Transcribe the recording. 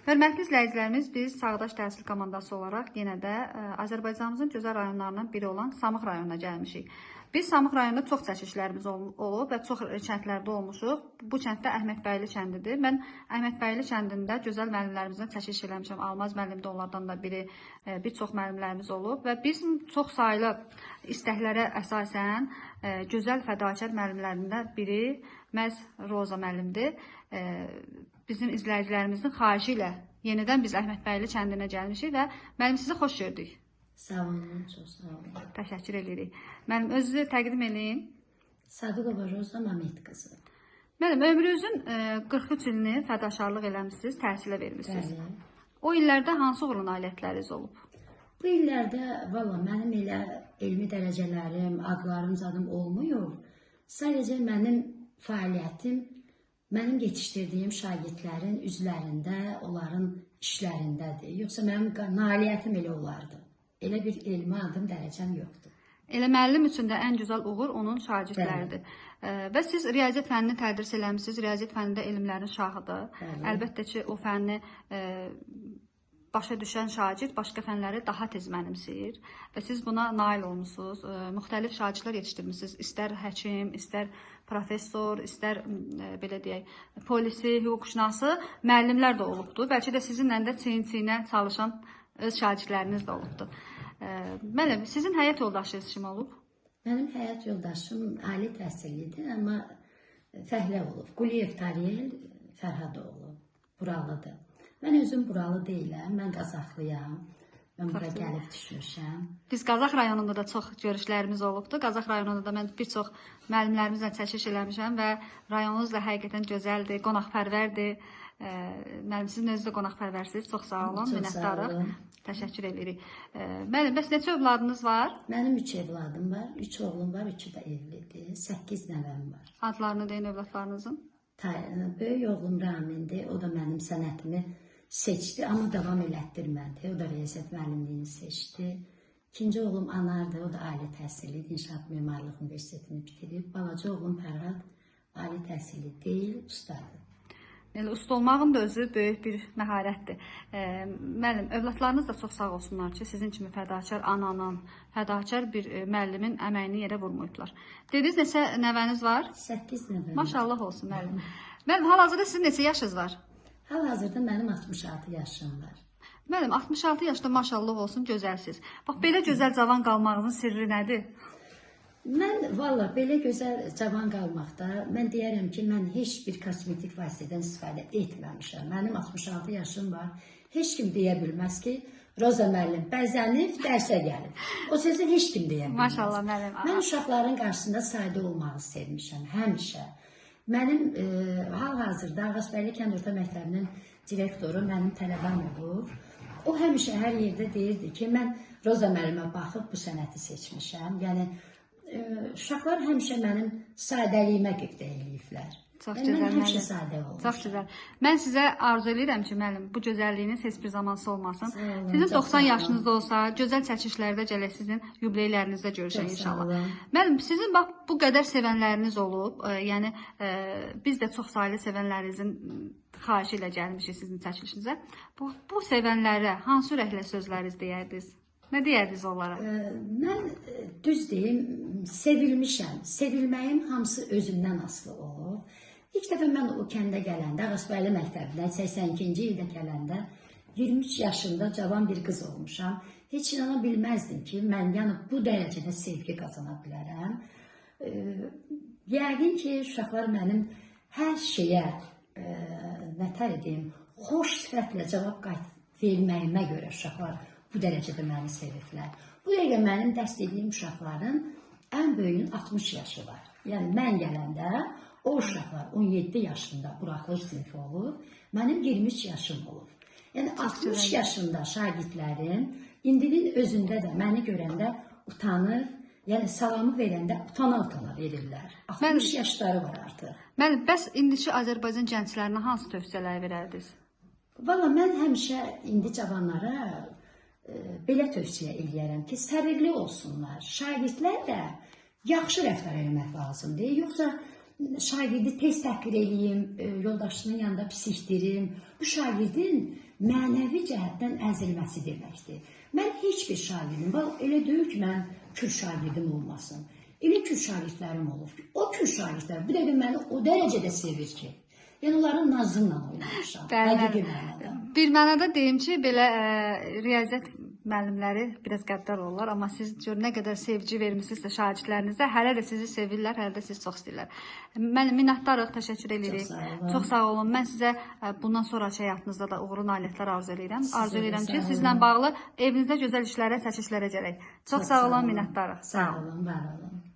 Hörmətli izləyicilərimiz, biz Sağdaş Təhsil komandası olaraq yenə də Azərbaycanımızın gözəl rayonlarından biri olan Samux rayonuna gəlmişik. Biz Samux rayonunda çox çəkişlərimiz olub və çox kəndlərdə olmuşuq. Bu kənddə Əhmədbəyli kəndidir. Mən Əhmədbəyli kəndində gözəl müəllimlərimizdən çəkiş eləmişəm. Almaz müəllim də onlardan da biri, bir çox müəllimlərimiz olub və bizim çox saylı istəklərə əsasən gözəl fədakar müəllimlərindən biri məhz Roza müəllimdir. Bizim izləyicilərimizin xahişi ilə yenidən biz Əhmədbəyli kəndinə gəlmişik və müəllim sizi xoş gördük. Sağ olun, çox sağ olun. Təşəkkür edirik. Müəllim özünüzü təqdim edin. Sadıqova Roza Məmməd qızı. Müəllim ömrünüzün 43 ilini fədakarlıq eləmişsiniz, təhsilə vermişsiniz. Bəli. O illərdə hansı uğurlu nailiyyətləriniz olub? Bu illərdə valla mənim elə elmi dərəcələrim, adlarım, zadım olmuyor. Sadəcə mənim fəaliyyətim mənim yetişdirdiyim şagirdlərin üzlərində, onların işlərindədir. Yoxsa mənim nailiyyətim elə olardı. Elə bir elmi adım dərəcəm yoxdur. Elə müəllim üçün də ən gözəl uğur onun şagirdləridir. Və siz riyaziyyat fənnini tədris eləmişsiniz. Riyaziyyat fənnində elmlərin şahıdır. Bəli. Əlbəttə ki, o fənni başa düşən şagird başqa fənləri daha tez mənimsəyir və siz buna nail olmusunuz. Müxtəlif şagirdlər yetişdirmişsiniz. İstər həkim, istər professor, istər belə deyək, polisi, hüquqşünası müəllimlər də olubdu. Bəlkə də sizinlə də çiyin-çiyinə çalışan öz şagirdləriniz də olubdu. Müəllim, sizin həyat yoldaşınız kim olub? Mənim həyat yoldaşım ali təhsillidir, amma fəhlə olub. Quliyev Tariyel Fərhadoğlu, buralıdır. Mən özüm buralı deyiləm, mən Qazaxlıyam. Mən bura gəlib düşmüşəm. Biz Qazax rayonunda da çox görüşlərimiz olubdu. Qazax rayonunda da mən bir çox müəllimlərimizlə çəkiş eləmişəm və rayonunuz da həqiqətən gözəldir, qonaqpərvərdir. Müəllim, sizin özünüz də qonaqpərvərsiniz. Çox sağ olun, minnətdarıq. Təşəkkür edirik. Müəllim, bəs neçə övladınız var? Mənim 3 evladım var, 3 oğlum var, 3-ü də evlidir, 8 nəvəm var. Adlarını deyin övladlarınızın. Böyük oğlum Ramindir, o da mənim sənətimi seçdi, amma davam elətdirmədi. O da riyaziyyat müəllimliyini seçdi. İkinci oğlum Anardır, o da ali təhsillidir, İnşaat Memarlıq Universitetini bitirib. Balaca oğlum Fərhad ali təhsilli deyil, ustadır. Yəni, usta olmağın da özü böyük bir məharətdir. Müəllim, övladlarınız da çox sağ olsunlar ki, sizin kimi fədakar ananın, fədakar bir müəllimin əməyini yerə vurmuyublar. Dediniz, neçə nəvəniz var? 8 nəvəm. Maşallah olsun müəllim. Müəllim, hal-hazırda sizin neçə yaşınız var? Hal-hazırda mənim 66 yaşım var. Müəllim, 66 yaşda maşallah olsun, gözəlsiz. Bax, belə gözəl cavan qalmağınızın sirri nədir? Mən valla belə gözəl cavan qalmaqda, mən deyərəm ki, mən heç bir kosmetik vasitədən istifadə etməmişəm. Mənim 66 yaşım var. Heç kim deyə bilməz ki, Roza müəllim bəzənib, dərsə gəlib. O sözü heç kim deyə bilməz. Maşallah müəllim. Mən uşaqların qarşısında sadə olmağı sevmişəm, həmişə. Mənim hal-hazırda Ağasbəyli kənd orta məktəbinin direktoru mənim tələbəm olur. O həmişə hər yerdə deyirdi ki, mən Roza müəllimə baxıb bu sənəti seçmişəm. Yəni, uşaqlar həmişə mənim sadəliyimə qibdə eləyiblər. Çox Yəni, gözəl mən həmişə müəllim. sadə olmuşam. Çox gözəl. Mən sizə arzu edirəm ki, müəllim, bu gözəlliyiniz heç bir zaman solmasın. Sağ olun, Sizin çox 90 sağ olun. yaşınızda olsa, gözəl çəkişlərdə gələk sizin yubileylərinizdə görüşək Çox sağ inşallah. olun. Müəllim, sizin bax bu qədər sevənləriniz olub. Yəni biz də çox saylı sevənlərinizin xahişi ilə gəlmişik sizin çəkilişinizə. Bu sevənlərə hansı ürəklə sözləriniz deyərdiniz? Nə deyərdiniz onlara? Mən düz deyim, sevilmişəm. Sevilməyim hamısı özümdən asılı olub. İlk dəfə mən o kəndə gələndə, Ağasbəyli məktəbindən 82-ci ildə gələndə 23 yaşında cavan bir qız olmuşam. Heç inana bilməzdim ki, mən yəni bu dərəcədə sevgi qazana bilərəm. Yəqin ki, uşaqlar mənim hər şeyə, nətər edeyim, xoş sifətlə cavab verməyimə görə uşaqlar bu dərəcədə məni seviblər. Bu dəqiqə mənim dəstəklədiyim uşaqların ən böyüyünün 60 yaşı var. Yəni, mən gələndə o uşaqlar 17 yaşında buraxılış sinfi olub, mənim 23 yaşım olub. Yəni, 60 yaşında şagirdlərim indinin özündə də məni görəndə utanır, yəni salamı verəndə utana-utana verirlər. 60 yaşları var artıq. Müəllim, bəs indiki Azərbaycan gənclərinə hansı tövsiyələr verərdiniz? Valla mən həmişə indi cavanlara belə tövsiyə eləyərəm ki, səbirli olsunlar. Şagirdlər də yaxşı rəftar eləmək lazımdır. Yoxsa şagirdi tez təhqir eləyim, yoldaşının yanında pisikdirim. Bu şagirdin mənəvi cəhətdən əzilməsi deməkdir. Mən heç bir şagirdim, elə deyil ki, mən kür şagirdim olmasın. Elə kür şagirdlərim olub ki, o kür şagirdlər bu dəqiqə məni o dərəcədə sevir ki, yəni onların nazınla oynamışam. Həqiqi mənada. Bir mənada deyim ki, belə riyaziyyat müəllimləri biraz qəddar olurlar, amma siz nə qədər sevgi vermisinizsə şagirdlərinizə, hələ də sizi sevirlər, hələ də sizi çox istəyirlər. Mən minnətdarıq, təşəkkür edirik. Çox sağ olun. Mən sizə bundan sonraki həyatınızda da uğurlu nailiyyətlər arzu edirəm. Arzu edirəm ki, sizlə bağlı evinizdə gözəl işlərə, çəkilişlərə gələk. Çox sağ olun, minnətdarıq. Sağ olun, var olun.